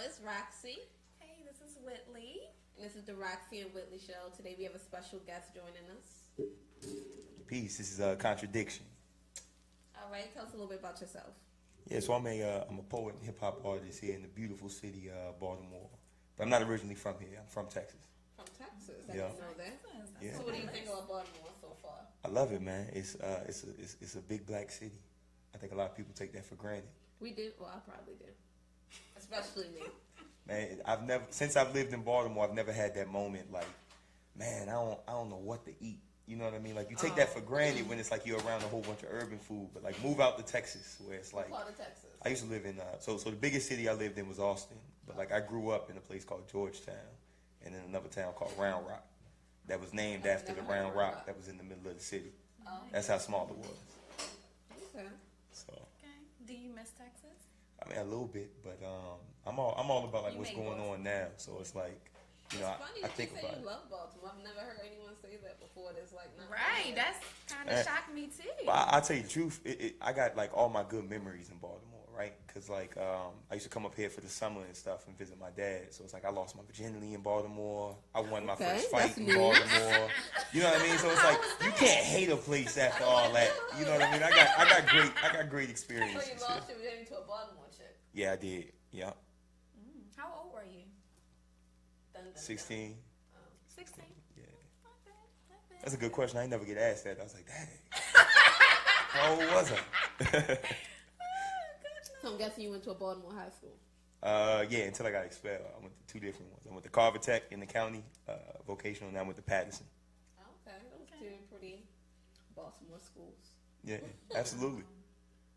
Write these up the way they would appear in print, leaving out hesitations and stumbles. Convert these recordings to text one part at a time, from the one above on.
is Roxie. Hey, this is Whitley. And this is the Roxie and Whitley Show. Today we have a special guest joining us. Peace. This is Kontradiction. All right, tell us a little bit about yourself. Yeah, so I'm a poet and hip hop artist here in the beautiful city of Baltimore. But I'm not originally from here. I'm from Texas. From Texas? I Yeah. didn't know that. Yeah. So what do you think about Baltimore so far? I love it, man. It's a big black city. I think a lot of people take that for granted. We do. Well, I probably do. Especially me. Man, since I've lived in Baltimore, I've never had that moment like, man, I don't know what to eat. You know what I mean? Like you take that for granted when it's like you're around a whole bunch of urban food, but like move out to Texas where it's like. What part of Texas? I used to live in so the biggest city I lived in was Austin, but like I grew up in a place called Georgetown, and in another town called Round Rock, that was named after the Round Rock that was in the middle of the city. Oh. That's how small it was. Okay. So. Okay. Do you miss Texas? I mean a little bit, but I'm all about like what's going on now. So it's like, you know, funny I think you say about you it. love Baltimore. I've never heard anyone say that before. That's like not Right. That's kind of shocked me too. But I'll tell you the truth. I got like all my good memories in Baltimore, right? Because like I used to come up here for the summer and stuff and visit my dad. So it's like I lost my virginity in Baltimore. I won my first fight in Baltimore. You know what I mean? So it's like you can't hate a place after all that. You know what I mean? I got great experiences. So you lost your virginity to a Baltimore chick? Yeah, I did. Yeah. How old were you? 16. 16. Yeah. Okay. That's a good question. I ain't never get asked that. I was like, dang. How old was I? So I'm guessing you went to a Baltimore high school. Yeah, until I got expelled. I went to two different ones. I went to Carver Tech in the county, vocational, and I went to Patterson. Okay, those two pretty Baltimore schools. Yeah, absolutely.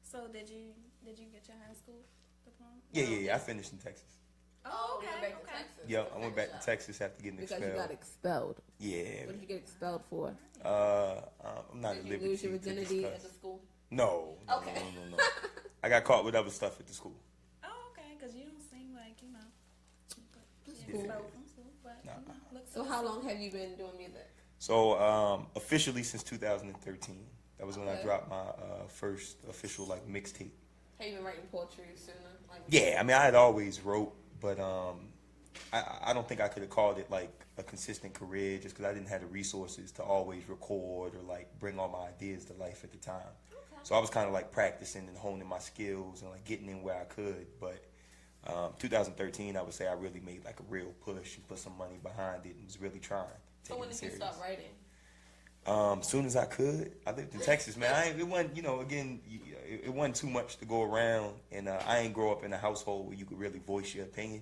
So did you get your high school diploma? Yeah. I finished in Texas. Oh, you okay. went back to Texas. Yeah, I went back to Texas after getting Because expelled. you got expelled. Yeah. What did you get expelled for? I'm not at Did you liberty lose your to virginity discuss. at the school? No. Okay. No. I got caught with other stuff at the school. Oh, okay. Because you don't seem like, you know. Cool. Expelled from school, but Nah. look So how long have you been doing music? So officially since 2013. That was when I Okay. dropped my first official like mixtape. Have you been writing poetry sooner? Like Yeah, I mean I had always wrote, but I don't think I could have called it like a consistent career just because I didn't have the resources to always record or like bring all my ideas to life at the time. Okay. So I was kind of like practicing and honing my skills and like getting in where I could. But 2013, I would say I really made like a real push and put some money behind it and was really trying. So when did you start writing? Soon as I could. I lived in Texas, man. It wasn't, again, it wasn't too much to go around, and I ain't grow up in a household where you could really voice your opinion.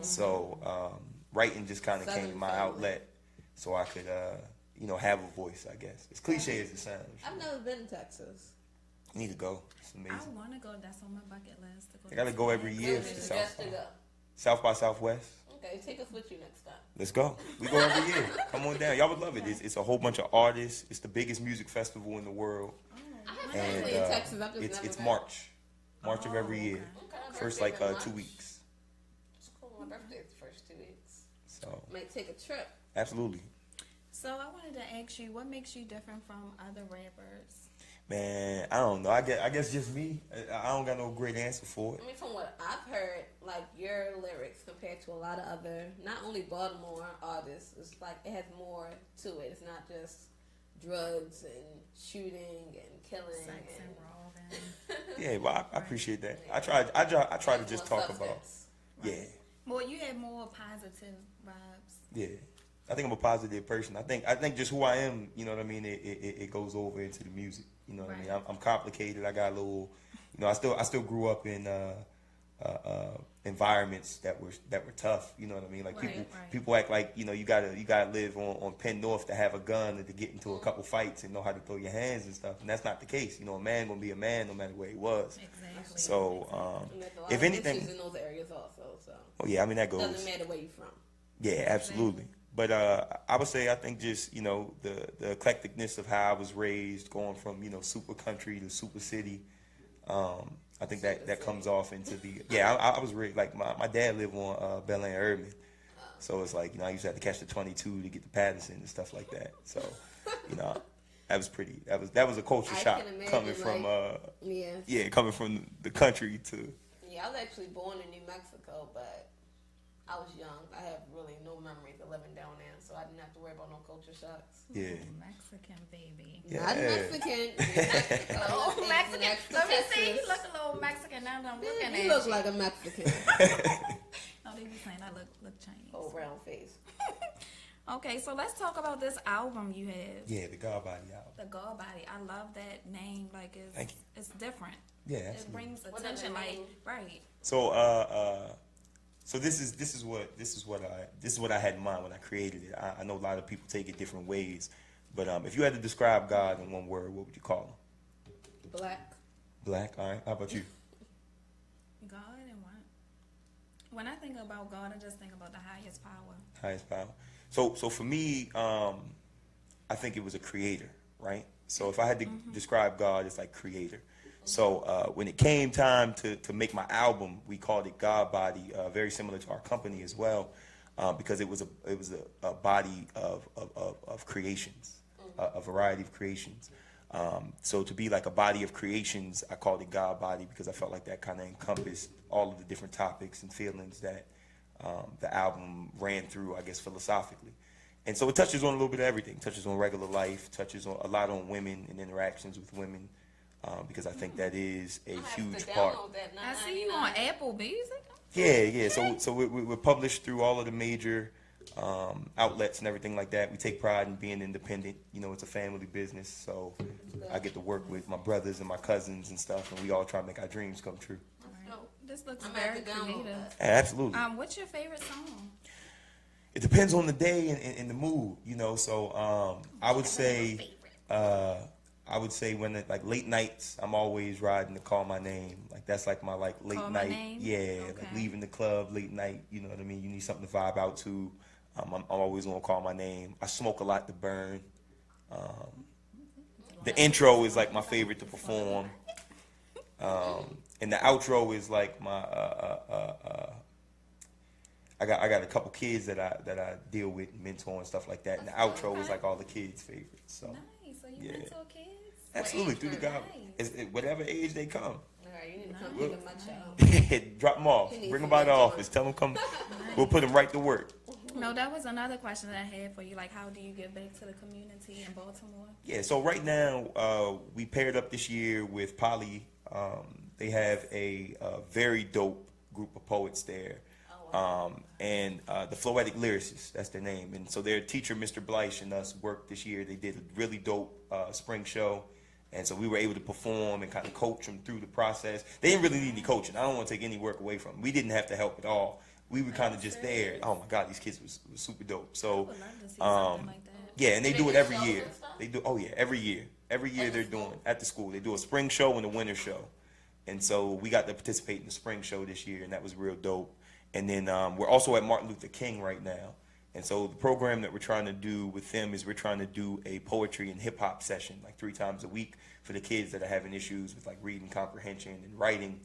So writing just kind of came my outlet, so I could, have a voice. I guess it's cliche as it sounds. I've never been to Texas. You need to go. It's amazing. I want to go. That's on my bucket list. To go I gotta go every year When for you South suggest by. to go? South by Southwest. Okay, take us with you next time. Let's go. We go every year. Come on down. Y'all would love it. It's a whole bunch of artists. It's the biggest music festival in the world. I have And family in Texas. I've just never it's been. March of every year. Okay, my First birthday like in March. 2 weeks. It's cool. My birthday is the first 2 weeks. So Might take a trip. absolutely. So I wanted to ask you, what makes you different from other rappers? Man, I don't know. I guess just me. I don't got no great answer for it. I mean, from what I've heard, like your lyrics compared to a lot of other, not only Baltimore artists, it's like it has more to it. It's not just drugs and shooting and killing. Sex and roving. Yeah, well, I appreciate that. I try to just More talk about. substance. Yeah, Well, you had more positive vibes. yeah. I think I'm a positive person. I think just who I am, you know what I mean. It goes over into the music. You know what I mean. I'm complicated. I got a little, I still grew up in environments that were tough. You know what I mean. Like people act like you gotta live on Penn North to have a gun and to get into a couple fights and know how to throw your hands and stuff. And that's not the case. A man gonna be a man no matter where he was. Exactly. So And there's a lot if of anything, issues in those areas also. So oh yeah, I mean that goes. doesn't matter where you're from. Yeah, absolutely. But I would say I think just the eclecticness of how I was raised, going from super country to super city. I think that comes off into the I was raised like my dad lived on Bel Air Urban, so it's like I used to have to catch the 22 to get to Patterson and stuff like that. So that was pretty. That was a culture shock coming from coming from the country to Yeah, I was actually born in New Mexico, but I was young. I have really no memories of living down there, so I didn't have to worry about no culture shocks. Yeah. Mexican baby. Yeah. Not Mexican. Mexico. Oh, It's Mexican. next to Let me Texas. see. You look a little Mexican now that I'm looking at You look like a Mexican. Oh, they be saying I look Chinese. Whole round face. Okay, so let's talk about this album you have. Yeah, the Godbody album. The Godbody. I love that name. Like Thank you. it's different. Yeah, It absolutely. brings What does attention. it Like mean? right. So this is what I had in mind when I created it. I know a lot of people take it different ways, but if you had to describe God in one word, what would you call him? Black. Black. All right. How about you? God and what? When I think about God, I just think about the highest power. Highest power. So for me, I think it was a creator, right? So if I had to describe God, it's like creator. So when it came time to make my album, we called it Godbody, very similar to our company as well, because it was a body of creations, a variety of creations. So to be like a body of creations, I called it Godbody because I felt like that kind of encompassed all of the different topics and feelings that the album ran through, I guess, philosophically. And so it touches on a little bit of everything. Touches on regular life, touches on a lot on women and interactions with women, because I think that is a huge part. I see you on Apple Music. Yeah. So we're published through all of the major outlets and everything like that. We take pride in being independent. You know, it's a family business, so I get to work with my brothers and my cousins and stuff, and we all try to make our dreams come true. This looks I'm very at the download creative. that. Absolutely. What's your favorite song? It depends on the day and the mood, you know. So I would say when it, like late nights, I'm always riding to Call My Name. Like that's like my like late Call My night, Name? yeah, Okay. like leaving the club late night. You know what I mean? You need something to vibe out to. I'm always gonna Call My Name. I smoke a lot to burn. The intro is like my favorite to perform, and the outro is like my. I got a couple kids that I deal with, and mentor and stuff like that. And the outro is like all the kids' favorites. So Nice. So you Yeah. mentor kids? absolutely through the God, Nice. whatever age they come, All right, you need to come pick up my child. drop them off, He needs bring them to by the get office, tell them come. We'll put them right to work. No, that was another question that I had for you. Like, how do you give back to the community in Baltimore? Yeah, so right now we paired up this year with Poly. They have a very dope group of poets there. And the Floetic Lyricists, that's their name. And so their teacher, Mr. Bleish, and us worked this year. They did a really dope spring show. And so we were able to perform and kind of coach them through the process. They didn't really need any coaching. I don't want to take any work away from them. We didn't have to help at all. We were kind of just there. Oh my God, these kids was super dope. So, I would love to see something like that. yeah, and they Do do they it do every shows year. and stuff? They do, oh yeah, every year. Every year they're doing at the school. They do a spring show and a winter show. And so we got to participate in the spring show this year, and that was real dope. And then we're also at Martin Luther King right now. And so the program that we're trying to do with them is we're trying to do a poetry and hip hop session like 3 times a week for the kids that are having issues with like reading comprehension and writing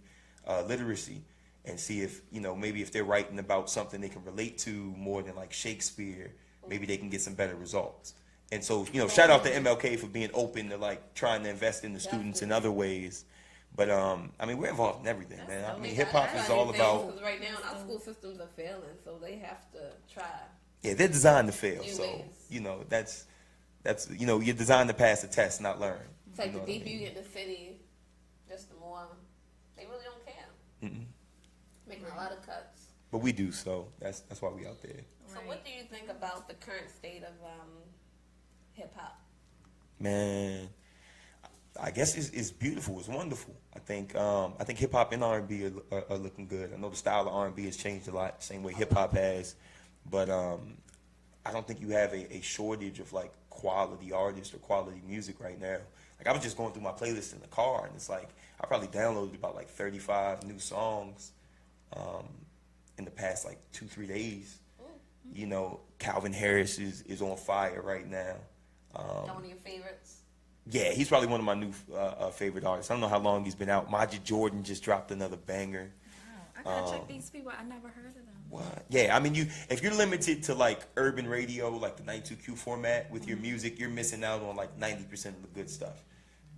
literacy, and see if, you know, maybe if they're writing about something they can relate to more than like Shakespeare, maybe they can get some better results. And so, you know, shout out to MLK for being open to like trying to invest in the students in other ways. But I mean, we're involved in everything, man. I mean, hip hop is all about. Because right now our school systems are failing, so they have to try. Yeah, they're designed to fail. New So ways. you know that's you know, you're designed to pass the test, not learn. It's like You know the what I deeper mean? you get in the city, just the more they really don't care. Mm-mm. Making a lot of cuts. But we do, so that's why we out there. So what do you think about the current state of hip hop? Man, I guess it's beautiful. It's wonderful. I think hip hop and R&B are looking good. I know the style of R&B has changed a lot, same way hip hop has. But I don't think you have a shortage of like quality artists or quality music right now. Like I was just going through my playlist in the car, and it's like I probably downloaded about like 35 new songs in the past like 2-3 days. You know, Calvin Harris is on fire right now. One of your favorites? Yeah, he's probably one of my new favorite artists. I don't know how long he's been out. Majid Jordan just dropped another banger. Wow. I gotta check these people. I never heard of them. What? Yeah, I mean, if you're limited to like urban radio, like the 92Q format with your music, you're missing out on like 90% of the good stuff.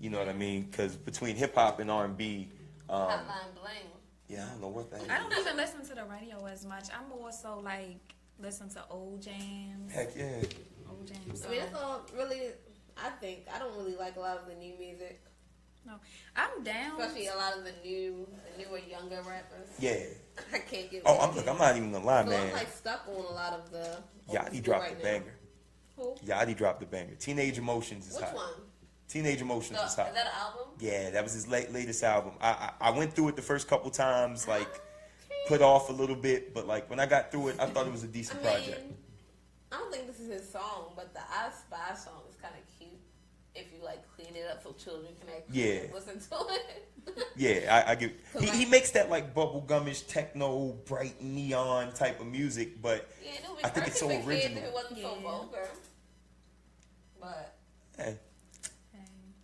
You know what I mean? Because between hip hop and R&B, Hotline Bling. Yeah, I don't know what that is. I don't even listen to the radio as much. I'm more so like listen to old jams. Heck yeah. Old jams. I mean, that's all really. I think I don't really like a lot of the new music. No, I'm down. Especially a lot of the newer, younger rappers. Yeah. I can't get. Oh, I'm not even gonna lie, So man. I'm like stuck on a lot of the. Yachty dropped right the now. banger. Who? Yachty dropped the banger. Teenage Emotions is Which hot. one? Teenage Emotions is Is hot. that an album? Yeah, that was his latest album. I went through it the first couple times, like put off a little bit, but like when I got through it, I thought it was a decent project. I don't think this is his song, but the I Spy song is kind of cute. If you like clean it up so children can actually listen to it. Yeah, I get. He makes that like bubblegumish techno, bright neon type of music, but yeah, it would be I think it's so perfect for kids original. if it wasn't so vulgar. But hey,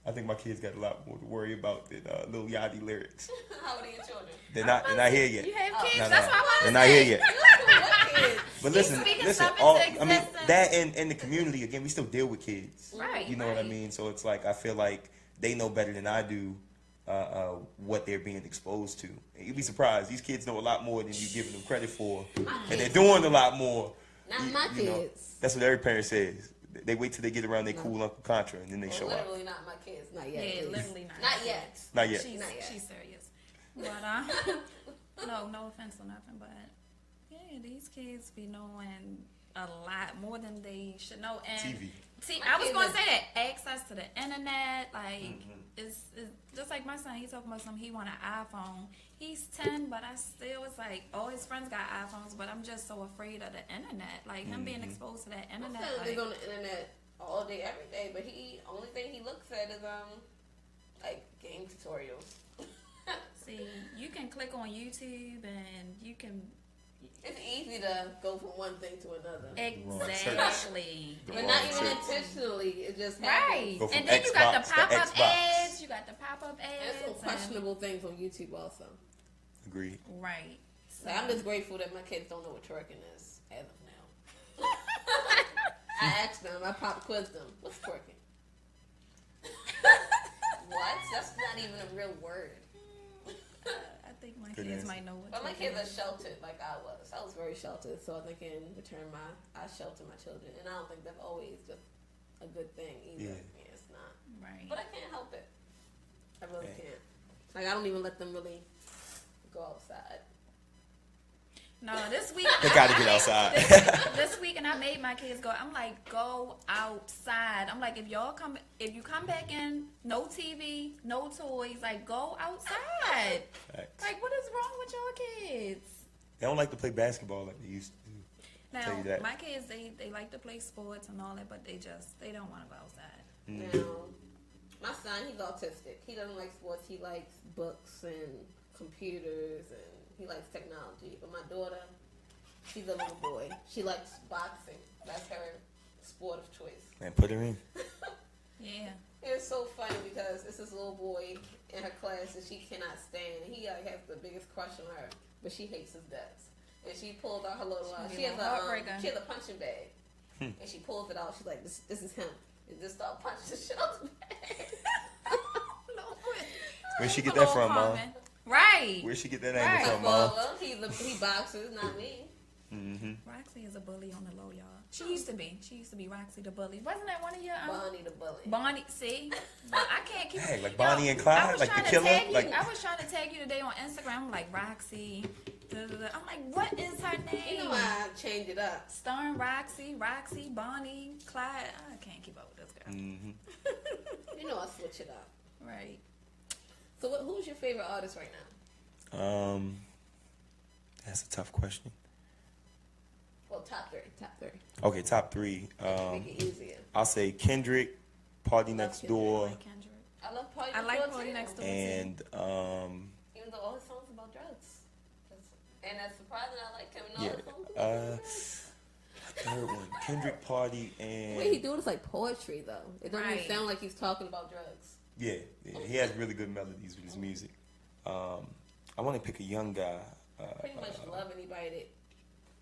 I think my kids got a lot more to worry about than Lil Yachty lyrics. how old are your children? They're not here yet. You have kids? No, That's what I want to they're say. not here yet. What kids? But listen, I mean that and the community again, we still deal with kids, Right? You know what I mean? So it's like I feel like they know better than I do what they're being exposed to. And you'd be surprised; these kids know a lot more than you giving them credit for, and they're doing a lot more. Not my kids. Know, that's what every parent says. They wait till they get around their cool Uncle Contra, and then they show up. Literally not my kids. Not yet. Yeah, please. literally not. Not yet. Not yet. She's serious. But no offense or nothing, but yeah, these kids be knowing a lot more than they should know. And TV. See, I was gonna say that access to the internet, like, is just like my son. He's talking about something. He want an iPhone. He's 10, but I still was like, all his friends got iPhones, but I'm just so afraid of the internet. Like him being exposed to that internet. My son is on the internet all day, every day, but only thing he looks at is like game tutorials. See, you can click on YouTube and you can. It's easy to go from one thing to another. Exactly. But not even intentionally. It just right. happens. And then you got the pop-up ads. You got the pop-up ads. And some questionable things on YouTube also. Agreed. Right. So I'm just grateful that my kids don't know what twerking is as of now. I asked them. I pop quizzed them. What's twerking? What? That's not even a real word. I think my kids might know what. But my kids are sheltered like I was. I was very sheltered, so I think in return, I shelter my children, and I don't think that's always just a good thing either. Yeah, it's not. Right. But I can't help it. I really can't. Like I don't even let them really go outside. No, this week they gotta get outside. This week, and I made my kids go. I'm like, go outside. I'm like, if you come back in, no TV, no toys, like go outside. Thanks. Like, what is wrong with your kids? They don't like to play basketball like they used to. Now, you that. my kids, they like to play sports and all that, but they don't want to go outside. Now, my son, he's autistic. He doesn't like sports. He likes books and computers and he likes technology. But my daughter, she's a little boy. She likes boxing. That's her sport of choice. Man, put her in. Yeah. It's so funny because it's this little boy in her class that she cannot stand. He has the biggest crush on her, but she hates his guts. And she pulled out her little. She has a punching bag, and she pulls it out. She's like, "This is him." And just start punching the shit out the bag. Where'd she get that from, Mom? Right. Where'd she get that angle from, Mom? Well, he boxes, not me. Roxie is a bully on the low, y'all. She used to be Roxie the bully. Wasn't that one of your Bonnie the bully. Bonnie, see? But I can't keep Hey, like Bonnie and Clyde, like the killer. I was trying to tag you today on Instagram. I'm like, Roxie. I'm like, what is her name? You know why I changed it up? Stern Roxie, Bonnie, Clyde. I can't keep up with this girl. You know I switch it up. Right. So who's your favorite artist right now? That's a tough question. Well, top three. Okay, top three. Make it easier. I'll say Kendrick, Party Next Door, I love Party I like Party Next Door and even though all his songs about drugs. And that's surprising. I like him. And all his songs about drugs. third one, Kendrick, Party, and The way he do it is like poetry, though. It doesn't even Right. sound like he's talking about drugs. yeah, he has really good melodies with his music. I want to pick a young guy. Pretty much love anybody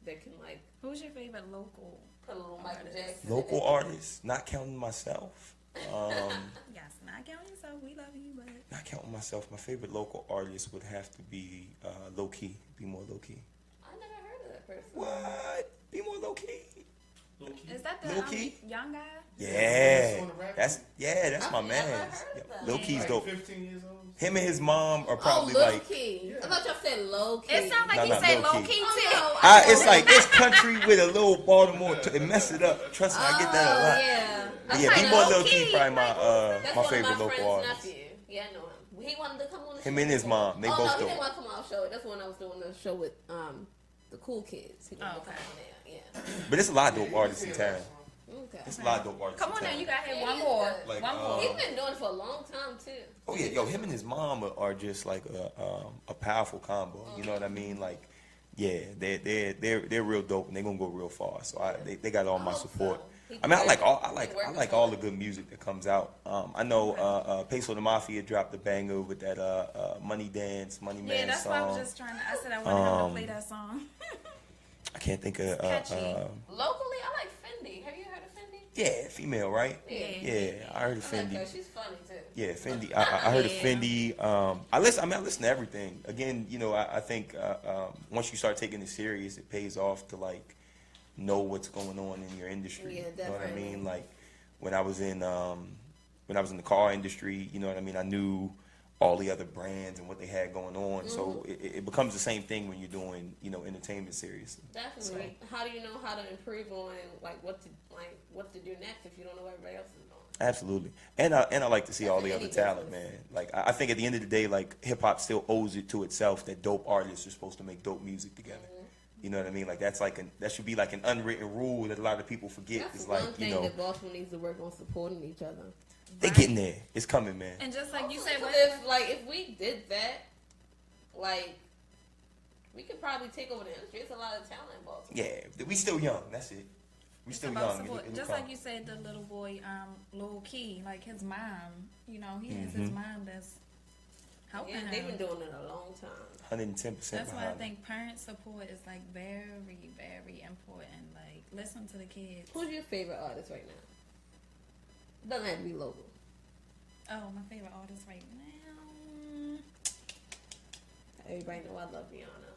that can like Who's your favorite local? put a little Michael Jackson. Local artist, not counting myself. Yes, not counting yourself. We love you, but not counting myself, my favorite local artist would have to be Low Key. Be More Low Key. I never heard of that person. What? Be More Low Key. Is that the Lil Key? young guy? Yeah, that's my I've man. never heard of that. Lil Key's Like dope. 15 years old. Him and his mom are probably Lil like. Key. I thought y'all said low key. It sounds like No, he not said low low key. key too. Oh, no. It's like it's country with a little Baltimore. It mess it up. Trust me, I get that a lot. Yeah. But yeah, Be More Low Low Key Key. probably That's my one favorite of my local friend's artist. nephew. Yeah, I know him. He wanted to come on the show. Him and his mom, they both no, he dope. didn't want to come on our show. That's when I was doing the show with the cool kids. He wanted to come on there. Yeah. But it's a lot of dope artists in town. Okay. It's a lot of dope artists Come in on town. now, you got to hit Yeah, one he more. is. Like, One more. He's been doing it for a long time too. Oh yeah, yo, him and his mom are just like a powerful combo. You know what I mean? Like, yeah, they're real dope and they're gonna go real far. So they got all my hope support. so. I mean, I like all the good music that comes out. I know Peso the Mafia dropped a banger with that Money Dance, Money Man Yeah, that's song. why I was just trying to. I said I wanted him to play that song. I can't think of catchy. Locally, I like Fendi. Have you heard of Fendi? yeah, female, right? Yeah. I heard of I like Fendi. her. She's funny too. Yeah, Fendi. I heard of Yeah. Fendi. I listen to everything. Again, you know, I think once you start taking it serious, it pays off to like know what's going on in your industry. Yeah, You know what I definitely. mean? Like when I was in the car industry, you know what I mean? I knew all the other brands and what they had going on. So it becomes the same thing when you're doing, you know, entertainment series. Definitely. How do you know how to improve on like what to do next if you don't know what everybody else is doing? Absolutely, and I like to see all the That's other any talent, business. man. Like I think at the end of the day, like hip hop still owes it to itself that dope artists are supposed to make dope music together. You know what I mean? Like that should be like an unwritten rule that a lot of people forget. That's It's the like one thing you know that Baltimore needs to work on supporting each other. they getting there. It's coming, man. And just like you said, If we did that, like we could probably take over the industry. It's a lot of talent in Baltimore. Yeah, we still young. That's it. We still about young. support. It'll Just come. like you said, the little boy, Lil Key, like his mom, you know, he has his mom that's helping Yeah, they've him. been doing it a long time. 110%. That's why I behind think parent support is like very, very important. Like listen to the kids. Who's your favorite artist right now? Doesn't have to be local. Oh, my favorite artist right now. Everybody know I love Rihanna.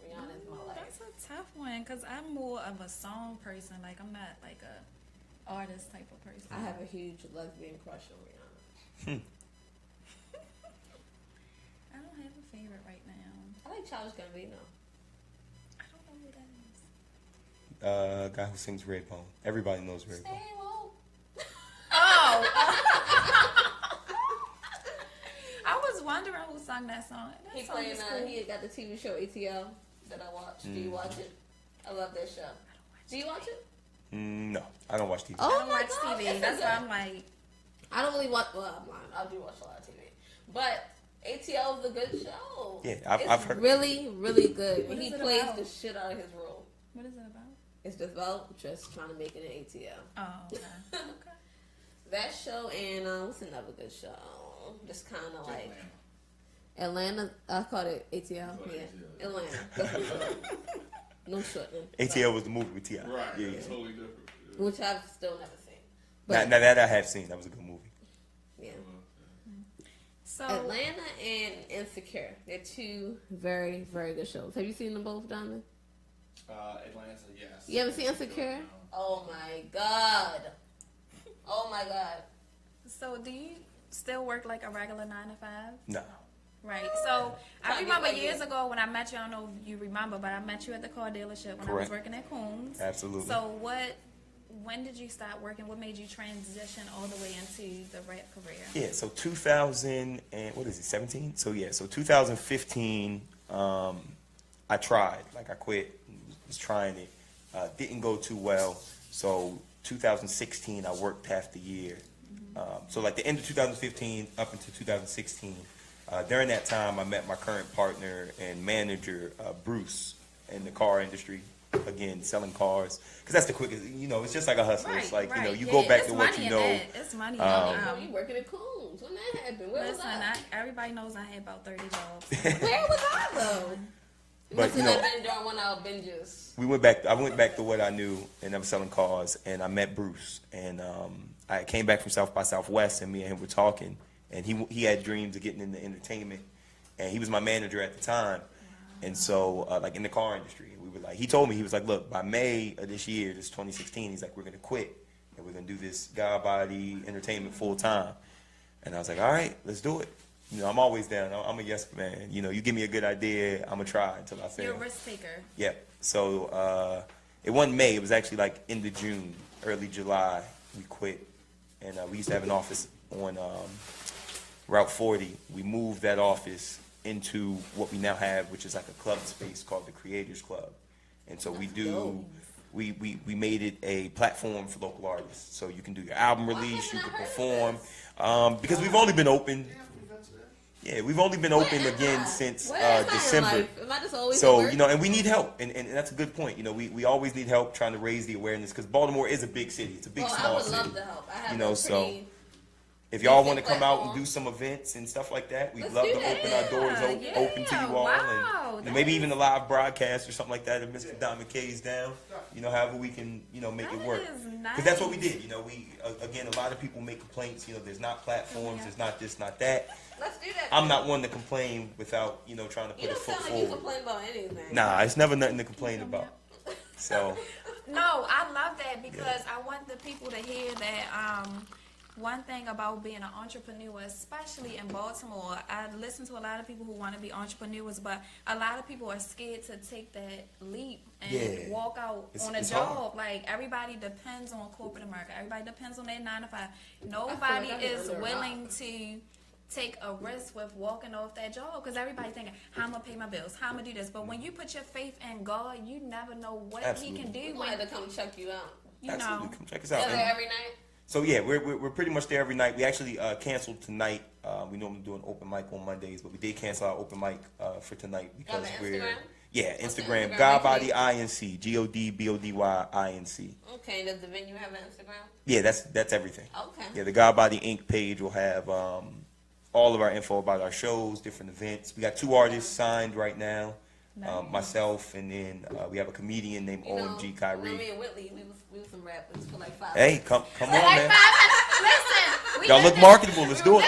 Rihanna is my life. That's a tough one because I'm more of a song person. Like I'm not like a artist type of person. I have a huge lesbian crush on Rihanna. I don't have a favorite right now. I like Childish Gambino. I don't know who that is. Guy who sings Redbone. Everybody knows Redbone. Stay woke. Oh. I was wondering who sung that song. That He song playing. is cool. He got the TV show ATL that I watch. Do you watch it? I love that show. Do you watch it? No, I don't watch TV. I Oh don't my watch God, TV. it's That's good. why I'm like, I don't really watch. Well, I do watch a lot of TV, but ATL is a good show. Yeah, It's I've heard. really, really good. What And he is it plays about? the shit out of his role. what is it about? It's just about just trying to make it an ATL. Oh, okay. Okay. That show and what's another good show? Just kind of like Atlanta. I called it ATL. Yeah, Atlanta. That's what it's called. No shortening. ATL was the movie with T.I. Right. Yeah, It's yeah. totally different. Which I've still never seen. Now, But now that I have seen, that was a good movie. yeah, So Atlanta and Insecure. They're two very, very good shows. Have you seen them both, Diamond? Atlanta, yes. You haven't seen Insecure? Oh my god. Oh my god. So do you still work like a regular 9 to 5? No. Right. So I Trying to remember get like years this. ago when I met you. I don't know if you remember, but I met you at the car dealership when I was Correct. working at Coons. Absolutely. So when did you start working? What made you transition all the way into the rap career? Yeah, so 2000 and what is it, 17? So yeah, so 2015, I tried, like I quit, was trying it, didn't go too well. So 2016, I worked half the year. So like the end of 2015 up until 2016, during that time, I met my current partner and manager, Bruce, in the car industry. Again, selling cars, because that's the quickest. You know, it's just like a hustle. It's like you know, you go back it's to what money you in know. that. It's money. in Oh, that. you working at Coons. When that happened? Where Listen, was I? everybody knows I had about 30 jobs. Where was I though? But, you know- I've been during one of our binges. We went back. I went back to what I knew, and I was selling cars. And I met Bruce, and I came back from South by Southwest, and me and him were talking, and he had dreams of getting into entertainment, and he was my manager at the time, and so like in the car industry, we were like, he told me, he was like, look, by May of this year, this 2016, he's like, we're gonna quit and we're gonna do this Godbody entertainment full time, and I was like, all right, let's do it. You know, I'm always down. I'm a yes man. You know, you give me a good idea, I'm gonna try until I fail. You're a risk taker. Yeah. So it wasn't May. It was actually like end of June, early July. We quit, and we used to have an office on Route 40. We moved that office into what we now have, which is like a club space called the Creators Club. And so we do. We made it a platform for local artists, so you can do your album release, you can perform. Because we've only been open. Yeah, we've only been open again since December. So, you know, and we need help, and that's a good point. You know, we always need help trying to raise the awareness, because Baltimore is a big city. It's a big, small city. I would love to help. I have, you know, so if y'all want to come out and do some events and stuff like that, we'd love to open our doors open to you all, and maybe even a live broadcast or something like that if Mr. Don McKay's down. You know, however we can, you know, make it work. Because that's what we did. You know, we again, a lot of people make complaints. You know, there's not platforms, there's not this, not that. Let's do that. I'm not one to complain without, you know, trying to put a foot forward. You don't sound like you complain about anything. Nah, it's never nothing to complain about. So. No, I love that, because I want the people to hear that. One thing about being an entrepreneur, especially in Baltimore, I listen to a lot of people who want to be entrepreneurs, but a lot of people are scared to take that leap and walk out on a job. Hard. Like, everybody depends on corporate America. Everybody depends on their 9 to 5. Nobody is willing to take a risk with walking off that job, because everybody thinking, how I'm gonna pay my bills, how I'm gonna do this. But when you put your faith in God, you never know what He can do. When to come check you out. You Absolutely, know. come check us out. Every night. So yeah, we're pretty much there every night. We actually canceled tonight. We normally do an open mic on Mondays, but we did cancel our open mic for tonight because Instagram? Instagram Godbody INC, GODBODY INC. Okay, does the venue have an Instagram? Yeah, that's everything. Okay. Yeah, the Godbody Inc. page will have all of our info about our shows, different events. We got 2 artists signed right now. Nice. Myself, and then we have a comedian named OMG Kyrie. Me and Whitley, we was some rappers for like 5 Hey, minutes. come on, Like man. 5 minutes. Listen, Y'all look marketable. Let's do it.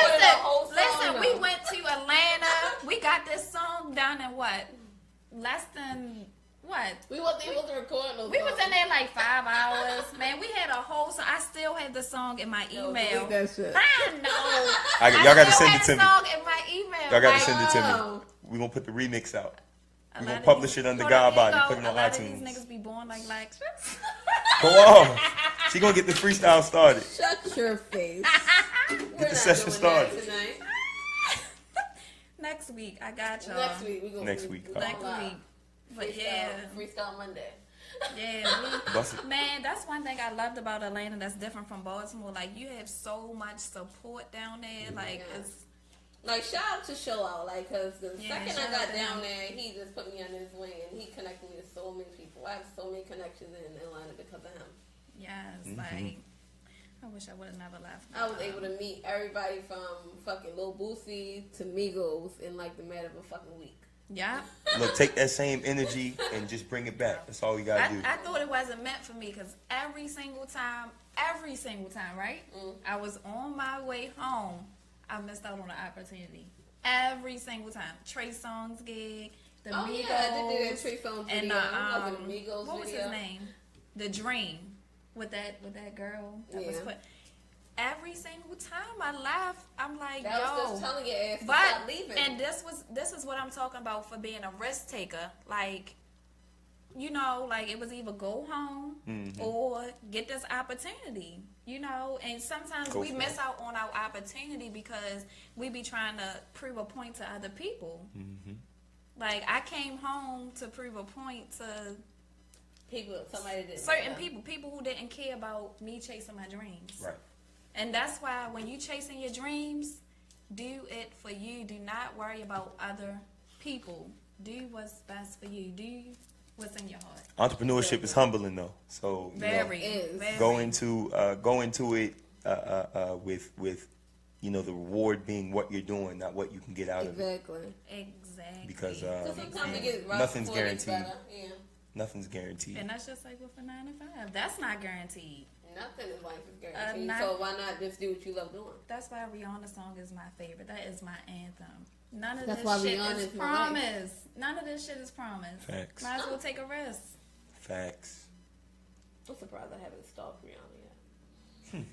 Listen, we went to Atlanta. We got this song done in what? Less than what? We wasn't able to record no We was in there like 5 hours. Man, we had a whole song. I still had the song in my email. That shit. I know. Y'all got to send it to me. Song in my email. Y'all got to send it to me. We're going to put the remix out. We're going to publish it under Godbody, put it on iTunes. A lot of these niggas be born like Lexus. Go on. She going to get the freestyle started. Shut your face. Get the session started. Next week, I got y'all. Next week, we gonna Next week. Next week. But Freestyle Monday. Yeah, man, that's one thing I loved about Atlanta that's different from Baltimore. Like, you have so much support down there. Like, it's... Like, shout out to Show Out, like, because the second I got down there, he just put me on his wing, and he connected me to so many people. I have so many connections in Atlanta because of him. Yes, like, I wish I would have never left. I was able to meet everybody from fucking Lil Boosie to Migos in, like, the matter of a fucking week. Yeah. Look, take that same energy and just bring it back. That's all we got to do. I thought it wasn't meant for me, because every single time, right? I was on my way home. I missed out on the opportunity every single time. Trey Songz gig, the Migos, yeah, I did that Trey Songz and video. What was his name? The Dream with that girl that was put. Every single time I left, I'm like, that was just telling your ass to but stop leaving. And this is what I'm talking about for being a risk taker. Like, you know, like, it was either go home or get this opportunity, you know, and sometimes we miss out on our opportunity because we be trying to prove a point to other people. Like, I came home to prove a point to certain people who didn't care about me chasing my dreams. Right. And that's why when you chasing your dreams, do it for you. Do not worry about other people. Do what's best for you. Do what's in your heart. Entrepreneurship is humbling, though. So very. Go into it with you know, the reward being what you're doing, not what you can get out of it. Exactly. Because sometimes it gets rough nothing's guaranteed. Yeah. Nothing's guaranteed. And that's just like with a 9 to 5. That's not guaranteed. Nothing in life is guaranteed. So why not just do what you love doing? That's why Rihanna's song is my favorite. That is my anthem. None of That's this why shit Rihanna is is my promised. None of this shit is promised. Facts. Might as well take a risk. Facts. I'm surprised I haven't stalked Rihanna yet.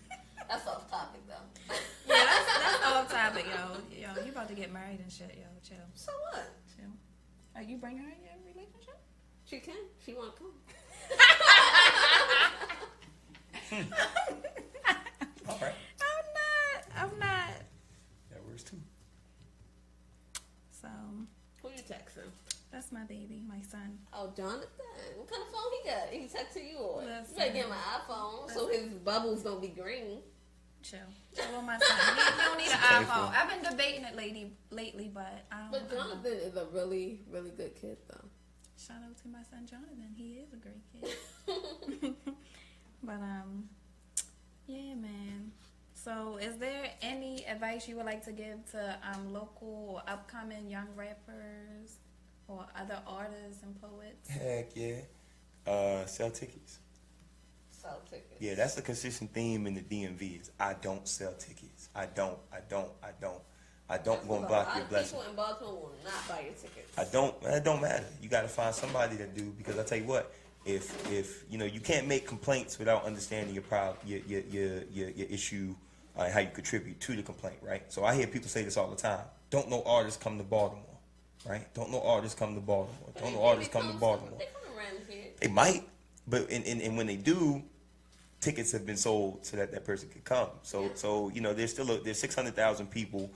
That's off topic though. Yeah, that's off topic, yo. Yo, you about to get married and shit, yo. Chill. So what? Chill. Are you bringing her in your relationship? She can. She want to come. All right. I'm not. That works too. So, Who you texting? that's my baby, my son. Oh, Jonathan. What kind of phone he got? He texting you or? Listen. You better get my iPhone so his bubbles don't be green. Chill. Chill on my son. He don't need an iPhone. I've been debating it lately, but I don't. But Jonathan is a really, really good kid though. Shout out to my son Jonathan. He is a great kid. But yeah, man. So, is there any advice you would like to give to local or upcoming young rappers or other artists and poets? Heck yeah. Sell tickets. Sell tickets. Yeah, that's a consistent theme in the DMV is I don't sell tickets. I don't go and block your blessing. People in Baltimore will not buy your tickets. It don't matter. You got to find somebody that do, because I tell you what, if you know, you can't make complaints without understanding your problem, your issue, how you contribute to the complaint, right? So I hear people say this all the time. Don't know artists come to Baltimore, right? Don't know artists come to Baltimore. Don't know artists come to Baltimore. They come around here. They might, but and when they do, tickets have been sold so that person could come. So you know, there's 600,000 people.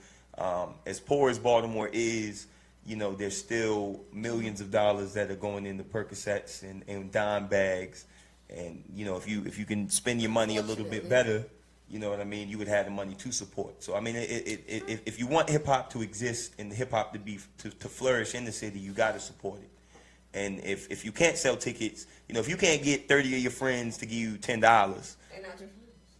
As poor as Baltimore is, you know, there's still millions of dollars that are going into Percocets and dime bags, and you know, if you can spend your money a little bit better, you know what I mean, you would have the money to support. So I mean, if you want hip hop to exist and hip hop to flourish in the city, you got to support it. And if you can't sell tickets, you know, if you can't get 30 of your friends to give you $10, They're not your friends.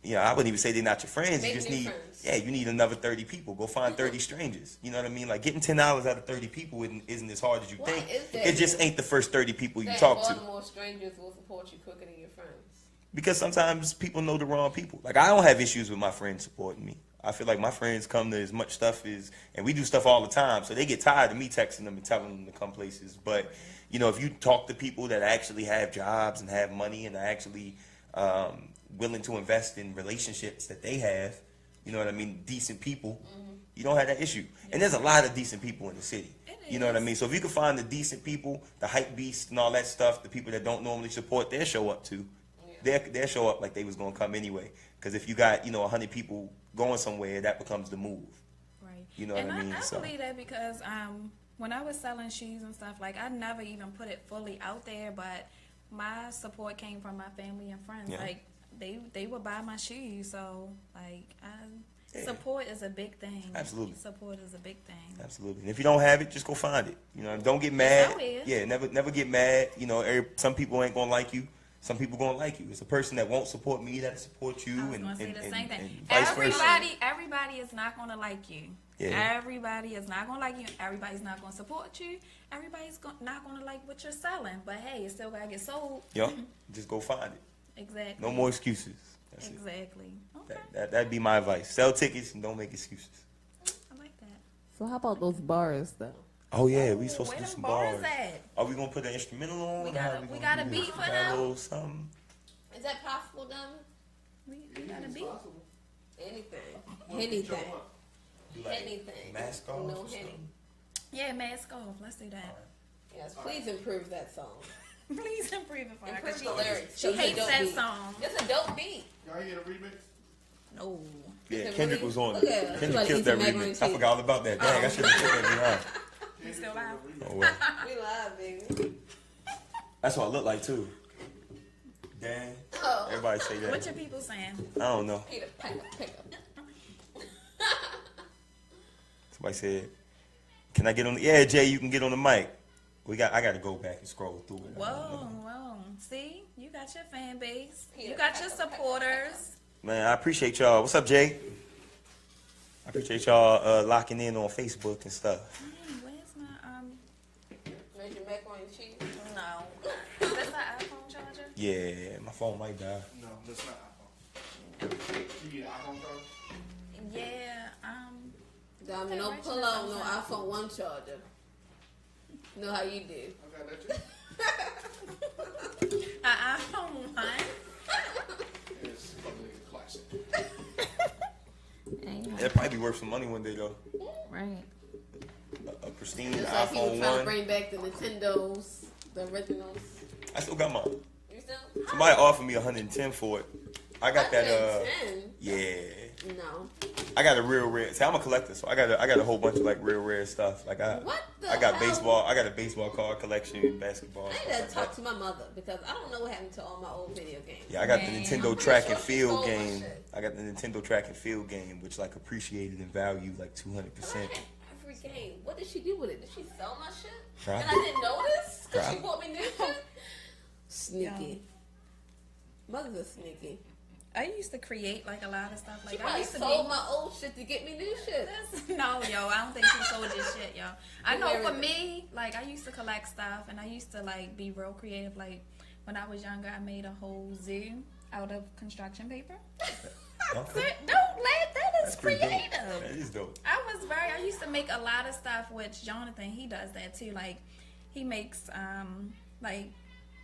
Yeah, I wouldn't even say they're not your friends. Make You just new need, friends. you need another 30 people. Go find 30 strangers. You know what I mean? Like getting $10 out of 30 people isn't as hard as you Why think. is that? It just ain't the first 30 people you That talk to. Baltimore strangers will support you quicker than your friends. Because sometimes people know the wrong people. Like I don't have issues with my friends supporting me. I feel like my friends come to as much stuff and we do stuff all the time. So they get tired of me texting them and telling them to come places. But you know, if you talk to people that actually have jobs and have money and are actually willing to invest in relationships that they have, you know what I mean, decent people, you don't have that issue. And there's a lot of decent people in the city. You know what I mean? So if you can find the decent people, the hype beasts and all that stuff, the people that don't normally support, they'll show up too. They'll show up like they was going to come anyway. Because if you got, 100 people going somewhere, that becomes the move. Right. You know what I mean? I believe that because when I was selling shoes and stuff, like I never even put it fully out there, but my support came from my family and friends. Yeah. Like they would buy my shoes, so like support is a big thing. Absolutely. Support is a big thing. Absolutely. And if you don't have it, just go find it. Don't get mad. out here. Yeah, never get mad. Some people ain't gonna like you. Some people gonna like you. It's a person that won't support me that support you, I was and gonna say the same thing. vice versa. Everybody is not gonna like you. Yeah. Everybody is not gonna like you. Everybody's not gonna support you. Everybody's not gonna like what you're selling. But hey, it still gotta get sold. Yup. Just go find it. Exactly. No more excuses. That's Exactly. Okay. it. That'd be my advice. Sell tickets and don't make excuses. I like that. So how about those bars though? Oh yeah, we supposed to Where do them some bars. at? Are we gonna put an instrumental on? We Or got how a- we we gonna got a do beat this? for Got them? a little something. Is that possible, Diamond? We gotta be. Anything. Do Anything. Like Anything. mask off No or henny. something? Yeah, mask off. Let's do that. Yes, please improve that song. Please improve it for her. Improve 'Cause the lyrics. she It's a hates dope that beat. song. It's a dope beat. Y'all hear the remix? No. Yeah, It's a Kendrick really- was on look it. at her. She Kendrick like killed eats that some macaroni remix. I cheese. forgot all about that. Dang, I should have put that behind. You still live? Oh well. We live, baby. That's what I look like too. Dang. Oh. Everybody say that. What your people saying? I don't know. Peter, pick up. Somebody said, "Can I get on the?" Yeah, Jay, you can get on the mic. I got to go back and scroll through it. Whoa. See? You got your fan base. You got your supporters. Man, I appreciate y'all. What's up, Jay? I appreciate y'all locking in on Facebook and stuff. Man, where's my Made your macaroni and cheese. No. That's my iPhone charger? Yeah, my phone might die. No, that's not You get iPhone charger? Yeah. Diamond, no pull out, no iPhone 1 charger. You know how you do. I got that too. iPhone 1. It's a classic. It'll probably be worth some money one day though. Right. A pristine Just like people iPhone trying to 1. bring back the Nintendos, the originals. I still got mine. You still? Somebody offered me 110 for it. I got that. 110? Yeah. No. I got a real rare. See, I'm a collector, so I got a whole bunch of like real rare stuff. Like What the I got hell? baseball. I got a baseball card collection, basketball. I Stuff need to like talk that. to my mother because I don't know what happened to all my old video games. Yeah, I got the Man. Nintendo I'm track pretty and sure she field sold my game. shit. I got the Nintendo track and field game, which like appreciated in value like 200%. I had every game. What did she do with it? Did she sell my shit? Right. And I didn't notice because she Right. bought me new shit? Sneaky. Mothers are sneaky. I used to create like a lot of stuff. She Like I probably used to sold be. my old shit to get me new shit. No, yo, I don't think she sold this shit, yo. I know for Everything. me, like I used to collect stuff and I used to like be real creative. Like when I was younger, I made a whole zoo out of construction paper. Okay. Don't laugh, that is That's pretty dope. creative. That is dope. I used to make a lot of stuff, which Jonathan, he does that too. Like he makes like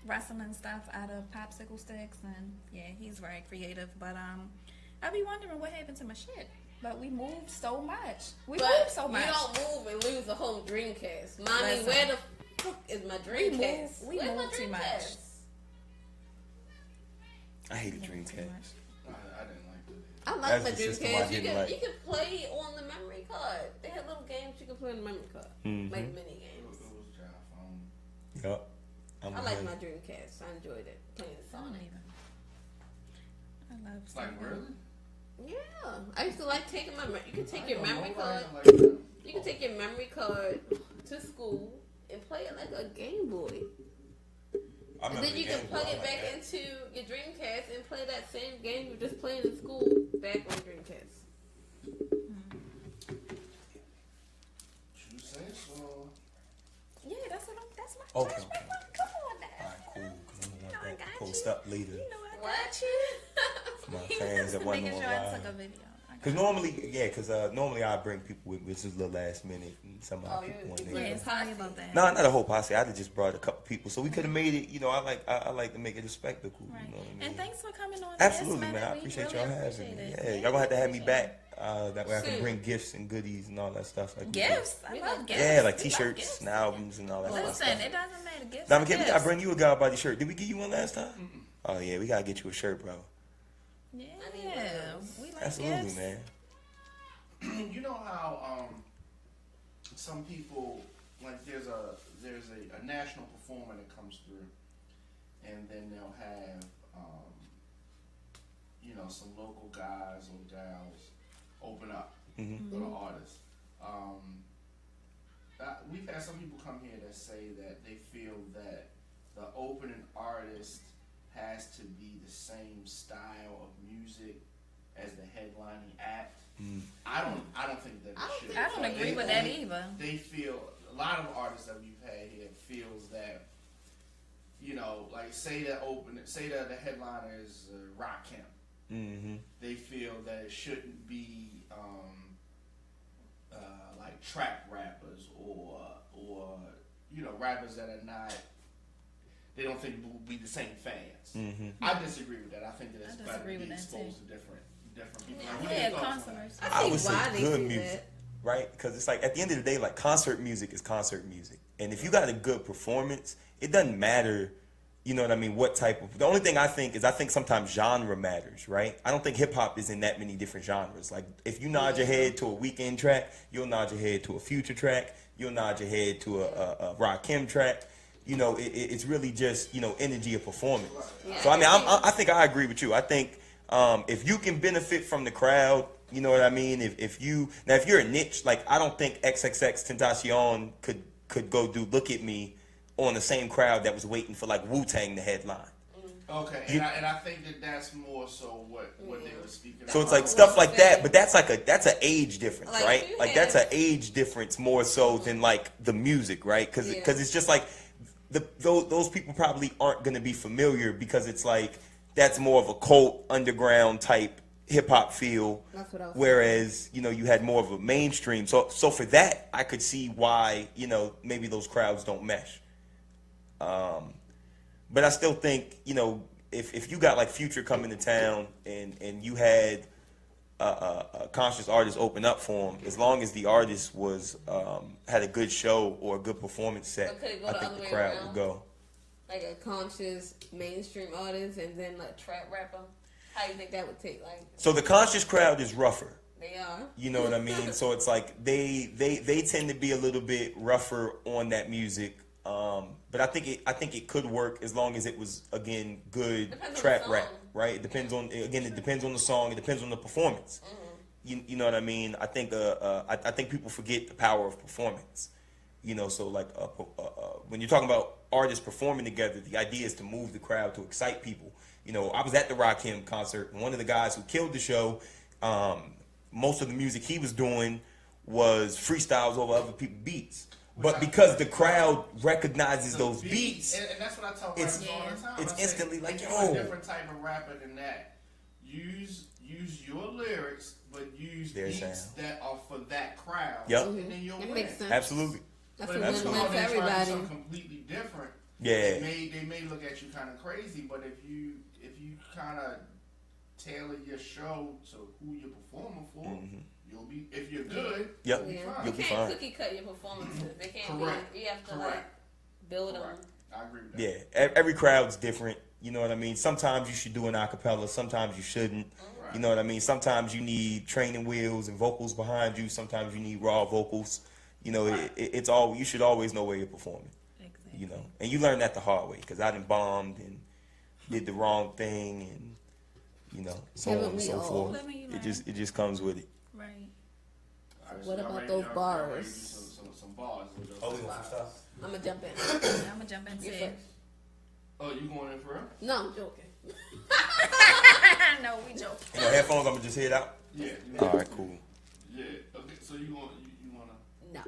wrestling stuff out of popsicle sticks, and yeah, he's very creative. But I be wondering what happened to my shit. But we moved so much. We moved But so much. you don't move and lose a whole Dreamcast. Mommy, Listen. where the fuck is my Dreamcast? We Where's my moved too much. Dreamcast? I hated Dreamcast. I didn't like that. I like That's my the system I Dreamcast. didn't like. You can play on the memory card. They had little games you can play on the memory card. Mhm. Like mini It games. was a child phone. Yup. I like my Dreamcast. I enjoyed it. Playing I don't Sonic. even. I love It's like, Sonic. really? Yeah. I used to like taking my you can take I your don't memory know, card. like that. You can take your memory card to school and play it like a Game Boy. And then you can plug it back into your Dreamcast and play that same game you were just playing in school back on Dreamcast. You say so. Yeah, that's my Okay, that's my okay. phone. Come on now. Alright, cool. Because I'm You know gonna I want that got to post you. up later You know I What? got you. for my He fans was that wasn't making on sure I live. took a video. Because normally I bring people with this is the last minute and some of Oh, my people you want bring Yeah, to. sorry about that. No, not a whole posse. I'd have just brought a couple people, so we could have made it. You know, I like to make it a spectacle. Right. You know what I mean? And thanks for coming on. Absolutely, Last man. I Minute. We appreciate really y'all having appreciate me. it. Yeah, y'all gonna have to have me appreciate back. That way I can Soon. bring gifts and goodies and all that stuff. Like it. Gifts. I We love love gifts. Yeah, like We love T-shirts gifts. and albums and all that kind of Listen, stuff. it doesn't matter. Gifts. Diamond, are I gifts. bring you a Godbody shirt. Did we give you one last time? Oh yeah, we gotta get you a shirt, bro. Yeah, I need one of those. we like Absolutely, gifts. man. You know how some people, like there's a national performer that comes through, and then they'll have some local guys or gals open up Mm-hmm. for the artists. We've had some people come here that say that they feel that the opening artist has to be the same style of music as the headlining act. I don't think that it should. I don't agree with that either. They feel a lot of artists that we've had here feels that, like say that the headliner is Rakim. Mm-hmm. They feel that it shouldn't be like trap rappers or rappers that are not. They don't think will be the same fans. Mm-hmm. I disagree with that. I think that it's I better disagree to be with that, exposed too. to different people. Yeah, Like, what are Yeah, your thoughts on that? concerts. I would see say why they good do music, that. right? Because it's like at the end of the day, like concert music is concert music, and if you got a good performance, it doesn't matter. You know what I mean? What type of? The only thing I think sometimes genre matters, right? I don't think hip hop is in that many different genres. Like if you nod your head to a Weekend track, you'll nod your head to a Future track, you'll nod your head to a Rakim track. It's really just energy of performance. Yeah. So I mean, I think I agree with you. I think if you can benefit from the crowd, you know what I mean. If you're a niche, like I don't think XXX Tentacion could go do Look at Me on the same crowd that was waiting for like Wu-Tang to headline. Okay, and I think that's more so what they were speaking. So it's about. like stuff like that, but that's an age difference, Like, right? you Like have- that's an age difference more so than like the music, right? Because it's just like those people probably aren't going to be familiar because it's like that's more of a cult underground type hip hop feel. That's what I was Whereas, you know, you had more of a mainstream. So for that, I could see why, you know, maybe those crowds don't mesh. But I still think, you know, if you got like Future coming to town and you had a conscious artist open up for him, as long as the artist was had a good show or a good performance set, I think the crowd would go. Like a conscious mainstream artist and then like trap rapper. How do you think that would take? Like, So the conscious crowd is rougher. they are. You know what I mean? So it's like they tend to be a little bit rougher on that music. But I think it could work as long as it was, again, good Depends on trap the rap, song. right? It depends on the song. It depends on the performance. You know what I mean? I think people forget the power of performance. You know, so like when you're talking about artists performing together, the idea is to move the crowd, to excite people. You know, I was at the Rakim concert, and one of the guys who killed the show, most of the music he was doing was freestyles over other people's beats. But because the crowd recognizes those beats, and that's what I tell rappers all the time. it's instantly like, you're a different type of rapper than that. Use your lyrics, but use Their beats sound. that are for that crowd. Yep. And then you'll That win. makes sense. Absolutely. That's But a if you win-win come for out and try to do everybody. something completely different, Yeah. they may look at you kind of crazy. But if you kind of tailor your show to who you're performing for, you'll be, if you're good, Yep. you'll be fine. You'll You be can't fine. cookie cut your performances. They can't Correct. be. You have to Correct. like build them. Correct. I agree with that. Yeah, every crowd's different. You know what I mean? Sometimes you should do an acapella. Sometimes you shouldn't. Right. You know what I mean? Sometimes you need training wheels and vocals behind you. Sometimes you need raw vocals. You know, it's all. You should always know where you're performing. Exactly. You know, and you learn that the hard way, because I done bombed and did the wrong thing, and you know, so on Haven't and we so all? forth. Haven't you It just comes with it. Right. All right, What y'all about ready- those y'all bars? ready to do some bars. I'm gonna jump in. I'm gonna jump in You too. first. Oh, you going in for real? No, I'm joking. No, we joke. You know, headphones. I'm gonna just head out. Yeah. All right, cool. Yeah. Okay. So you want to? No.